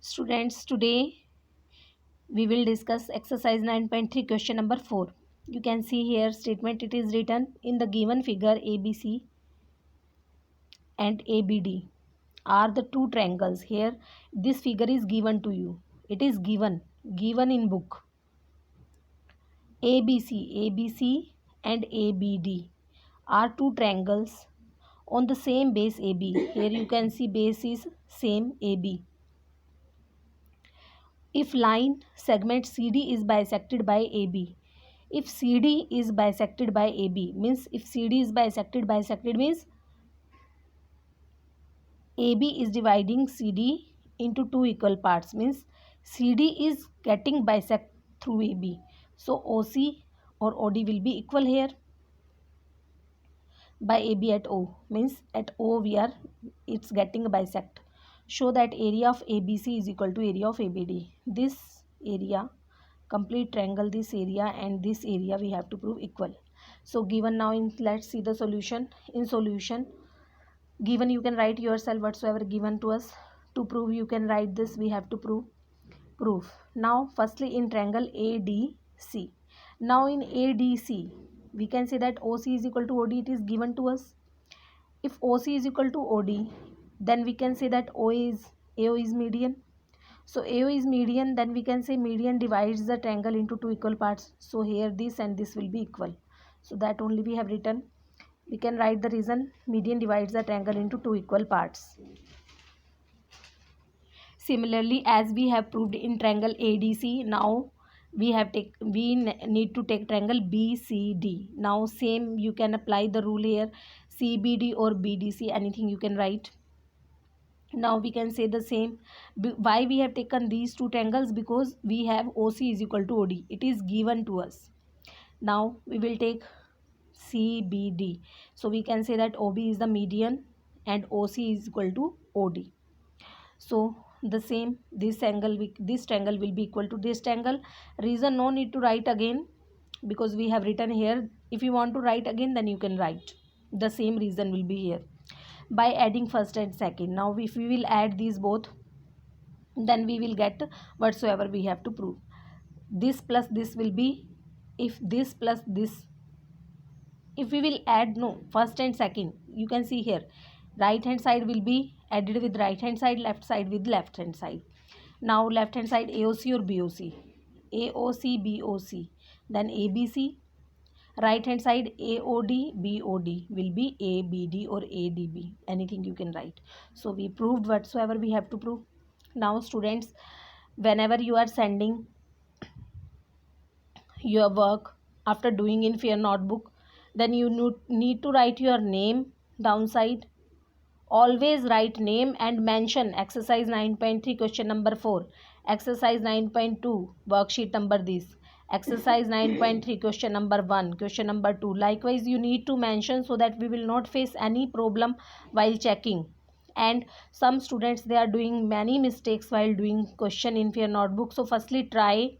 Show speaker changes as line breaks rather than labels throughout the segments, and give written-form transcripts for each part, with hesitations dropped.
Students, today we will discuss exercise 9.3 question number 4. You can see here statement. It is written in the given figure ABC and ABD are the two triangles. Here this figure is given to you. It is given in book. ABC and ABD are two triangles on the same base AB. Here you can see base is same AB. If line segment CD is bisected by AB, if CD is bisected by AB means if CD is bisected means AB is dividing CD into two equal parts, means CD is getting bisect through AB. So OC or OD will be equal here by AB at O, means at O it's getting a bisect. Show that area of ABC is equal to area of ABD. This area, complete triangle, this area and this area we have to prove equal. So given now, let's see the solution. In solution given, you can write yourself whatsoever given to us. To prove, you can write this. We have to proof. Now firstly in triangle ADC. Now in ADC we can say that OC is equal to OD. It is given to us. If OC is equal to OD, then we can say that AO is median. So AO is median, then we can say median divides the triangle into two equal parts. So here this and this will be equal. So that only we have written. We can write the reason. Median divides the triangle into two equal parts. Similarly, as we have proved in triangle ADC, now we need to take triangle BCD. Now same, you can apply the rule here. CBD or BDC, anything you can write. Now we can say the same. Why we have taken these two triangles? Because we have OC is equal to OD. It is given to us. Now we will take CBD. So we can say that OB is the median and OC is equal to OD. So the same, this triangle will be equal to this triangle. Reason no need to write again, because we have written here. If you want to write again, then you can write. The same reason will be here. By adding first and second. Now if we will add these both, then we will get whatsoever we have to prove. This plus this will be, if this plus this, if we will add first and second, you can see here right hand side will be added with right hand side, left side with left hand side. Now left hand side AOC or BOC, AOC BOC, then ABC. Right hand side AOD BOD will be ABD or ADB, anything you can write. So we proved whatsoever we have to prove. Now students, whenever you are sending your work after doing in your notebook, then you need to write your name downside. Always write name and mention exercise 9.3 question number 4, exercise 9.2 worksheet number this, exercise 9.3 question number 1, question number 2. Likewise you need to mention, so that we will not face any problem while checking. And some students, they are doing many mistakes while doing question in your notebook. So firstly try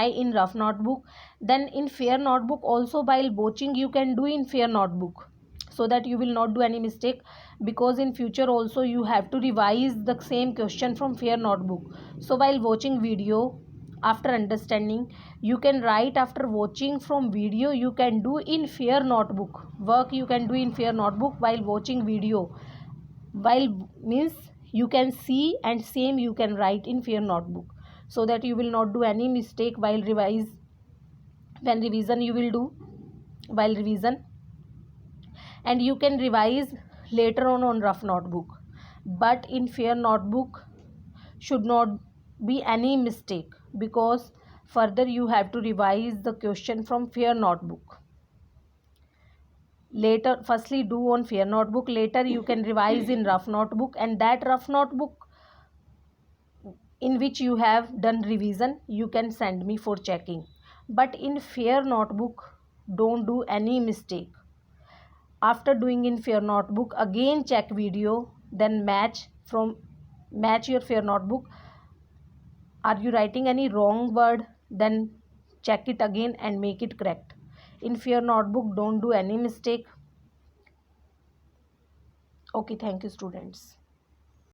in rough notebook, then in fair notebook also. While watching, you can do in fair notebook, so that you will not do any mistake, because in future also you have to revise the same question from fair notebook. So while watching video, after understanding, you can write. After watching from video, you can do in fair notebook. Work you can do in fair notebook while watching video. While means you can see, and same you can write in fair notebook, so that you will not do any mistake while when revision you will do while revision. And you can revise later on rough notebook, but in fair notebook should not be any mistake, because further you have to revise the question from fair notebook. Later, firstly do on fair notebook, later you can revise in rough notebook, and that rough notebook in which you have done revision, you can send me for checking. But in fair notebook, don't do any mistake. After doing in fair notebook, again check video, then match your fair notebook. Are you writing any wrong word? Then check it again and make it correct. In fair notebook, don't do any mistake. Okay, thank you students.